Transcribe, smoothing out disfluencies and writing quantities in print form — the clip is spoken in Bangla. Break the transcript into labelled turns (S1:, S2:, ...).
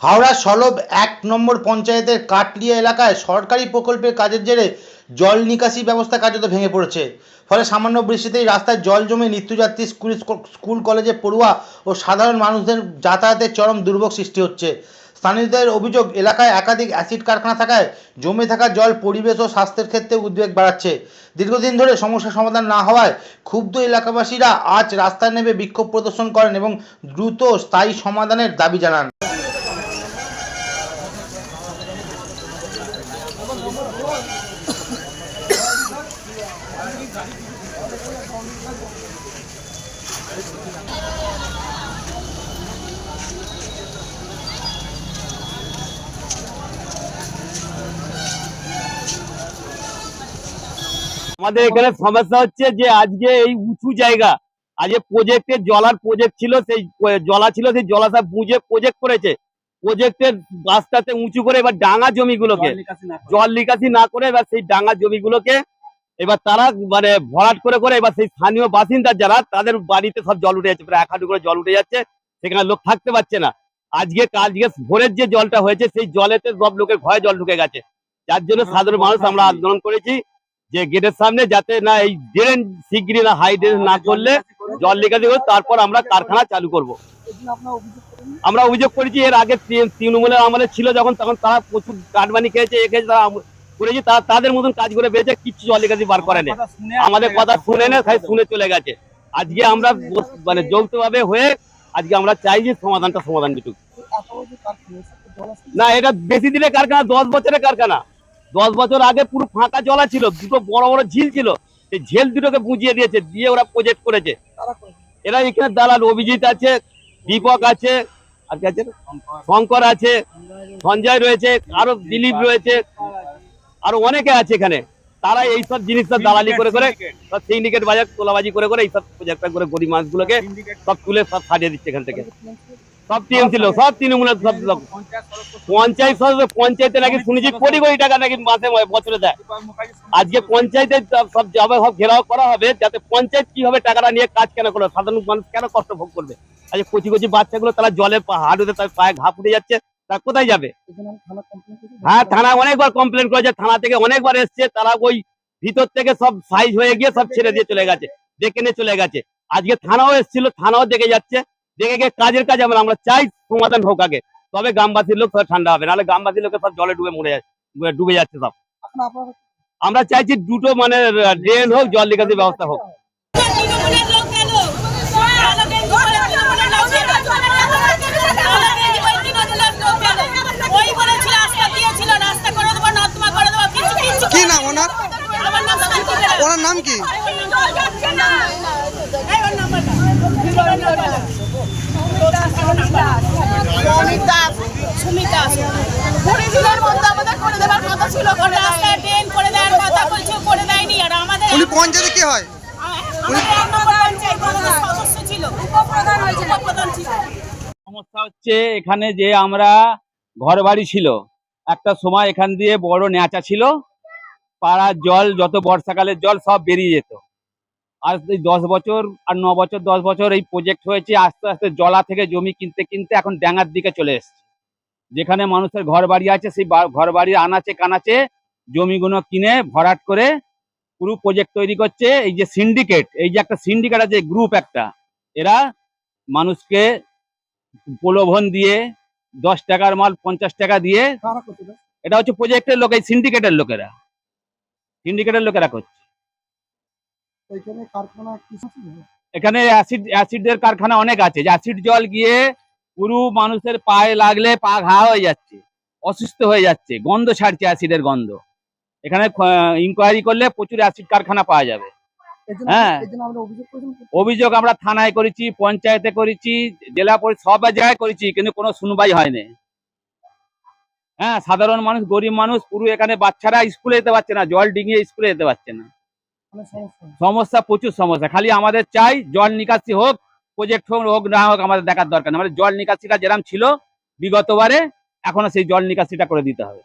S1: হাওড়া সলব ১ নম্বর পঞ্চায়েতের কাটলিয়া এলাকায় সরকারি প্রকল্পের কাজের জেরে জল নিকাশি ব্যবস্থা কার্যত ভেঙে পড়েছে। ফলে সামান্য বৃষ্টিতেই রাস্তায় জল জমে নিত্যযাত্রী, স্কুল কলেজে পড়ুয়া ও সাধারণ মানুষদের যাতায়াতের চরম দুর্ভোগ সৃষ্টি হচ্ছে। স্থানীয়দের অভিযোগ, এলাকায় একাধিক অ্যাসিড কারখানা থাকায় জমে থাকা জল পরিবেশ ও স্বাস্থ্যের ক্ষেত্রে উদ্বেগ বাড়াচ্ছে। দীর্ঘদিন ধরে সমস্যা সমাধান না হওয়ায় ক্ষুব্ধ এলাকাবাসীরা আজ রাস্তায় নেমে বিক্ষোভ প্রদর্শন করেন এবং দ্রুত স্থায়ী সমাধানের দাবি জানান।
S2: আমাদের এখানে সমস্যা হচ্ছে যে আজকে এই উঁচু জায়গা, আজকে প্রজেক্টের জলার প্রজেক্ট ছিল, সেই জলা ছিল, সেই জলাটা বুঝে প্রজেক্ট করেছে। প্রজেক্টের রাস্তাতে উঁচু করে এবার ডাঙা জমিগুলোকে জল নিকাশি না করে এবার সেই ডাঙা জমিগুলোকে এবার তারা মানে ভরাট করে করে এবার সেই স্থানীয় বাসিন্দা যারা, তাদের বাড়িতে সব জল উঠে যাচ্ছে, প্রায় 1 হাঁটু করে জল উঠে যাচ্ছে, সেখানে লোক থাকতে পারছে না। আজকে ভোরের যে জলটা হয়েছে সেই জলেতে সব লোকের ঘরে জল ঢুকে গেছে, যার জন্য সাধারণ মানুষ আমরা আন্দোলন করেছি যে গেটের সামনে যাতে না এই ড্রেন শিগগিরই না হাই ড্রেন না করলে জল নিকাশি করে তারপর আমরা কারখানা চালু করব। আমরা অভিযোগ করেছি এর আগে তৃণমূলের আমলে ছিল যখন, তখন তারা প্রচুর কাটমানি খেয়েছে, তারা করেছি, তারা তাদের মতন কাজ করে বেঁচে কিচ্ছু জল নিকাশি বার করে না, আমাদের কথা শুনে না, তাই শুনে চলে গেছে। আজকে আমরা মানে যৌথভাবে হয়ে আজকে আমরা চাই যে সমাধান যেটুকু না, এটা বেশি দিনের কারখানা, 10 বছরের কারখানা। 10 বছর আগে পুরো ফাঁকা জলা ছিল, দুটো বড় বড় ঝিল ছিল, সেই ঝিল দুটোকে বুঝিয়ে দিয়েছে, দিয়ে ওরা প্রজেক্ট করেছে। এরা এখানে দালাল অভিজিৎ আছে, দীপক আছে, আর কি আছে, শঙ্কর আছে, সঞ্জয় রয়েছে, আরো দিলীপ রয়েছে, আরো অনেকে আছে এখানে। তারা এইসব জিনিসটা দালালি করে করে সিন্ডিকেট বাজার তোলাবাজি করে করে এইসব প্রজেক্ট করে গরিব মানুষগুলোকে সব তুলে সব ছাড়িয়ে দিচ্ছে এখান থেকে। সব টিএম ছিল, সব তৃণমূলের সব লোক। পঞ্চায়েতে নাকি শুনেছি কোটি কোটি টাকা নাকি মাসে বছরে দেয়। আজকে পঞ্চায়েতে সব ঘেরাও করা হবে, যাতে পঞ্চায়েত কিভাবে টাকাটা নিয়ে কাজ কেন করবে, সাধারণ মানুষ কেন কষ্ট ভোগ করবে। আজকে কচি কচি বাচ্চাগুলো তারা জলে হাঁটুতে তার পায়ে ঘা ফুটে যাচ্ছে, তারা কোথায় যাবে? হ্যাঁ, থানায় অনেকবার কমপ্লেন করেছে, থানা থেকে অনেকবার এসছে, তারা ওই ভিতর থেকে সব সাইজ হয়ে গিয়ে সব ছেড়ে দিয়ে চলে গেছে, ডেকে নিয়ে চলে গেছে। আজকে থানাও এসেছিল, থানাও দেখে যাচ্ছে, দেখে গিয়ে কাজের কাজ আমরা চাই সমাধান হোক আগে, তবে গ্রামবাসীর লোক সব ঠান্ডা হবে, নাহলে গ্রামবাসীর লোকের সব জলে ডুবে যাচ্ছে সব। আমরা চাইছি দুটো মানে ড্রেন হোক, জল নিকাশির ব্যবস্থা হোক।
S3: কি নাম ওনার? ওনার নাম কি? উনি পঞ্চায়েতে কি হয়?
S2: সমস্যা হচ্ছে এখানে যে আমরা ঘর বাড়ি ছিল, একটা সময় এখান দিয়ে বড় ন্যাচা ছিল, পাড়ার জল যত বর্ষাকালের জল সব বেরিয়ে যেত। আজ এই 10 বছর আর 9 বছর 10 বছর এই প্রজেক্ট হয়েছে, আস্তে আস্তে জলা থেকে জমি কিনতে কিনতে এখন ড্যাঙার দিকে চলে এসছে। যেখানে মানুষের ঘর বাড়ি আছে, সেই ঘর বাড়ির আনাচে কানাচে জমিগুলো কিনে ভরাট করে পুরো প্রজেক্ট তৈরি করছে। এই যে সিন্ডিকেট, এই যে একটা সিন্ডিকেট আছে, গ্রুপ একটা, এরা মানুষকে প্রলোভন দিয়ে 10 টাকার মাল 50 টাকা দিয়ে, এটা হচ্ছে প্রজেক্টের লোক, এই সিন্ডিকেটের লোকেরা করছে। এখানে অ্যাসিডের কারখানা অনেক আছে, অ্যাসিড জল গিয়ে পুরো মানুষের পায়ে লাগলে পা ঘা হয়ে যাচ্ছে, অসুস্থ হয়ে যাচ্ছে, গন্ধ ছাড়ছে, অ্যাসিডের গন্ধ। এখানে ইনকোয়ারি করলে প্রচুর অ্যাসিড কারখানা পাওয়া যাবে। হ্যাঁ, অভিযোগ আমরা থানায় করেছি, পঞ্চায়েতে করেছি, জেলা পরিষদ, সব জায়গায় করেছি, কিন্তু কোনো শুনবাই হয়নি। হ্যাঁ, সাধারণ মানুষ, গরিব মানুষ, পুরো এখানে বাচ্চারা স্কুলে যেতে পারছে না, জল ডিঙিয়ে স্কুলে যেতে পারছে না। সমস্যা, প্রচুর সমস্যা। খালি আমাদের চাই জল নিকাশি হোক, প্রজেক্ট হোক না হোক আমাদের দেখার দরকার নেই, আমাদের জল নিকাশিটা যেরকম ছিল বিগতবারে, এখনো সেই জল নিকাশিটা করে দিতে হবে।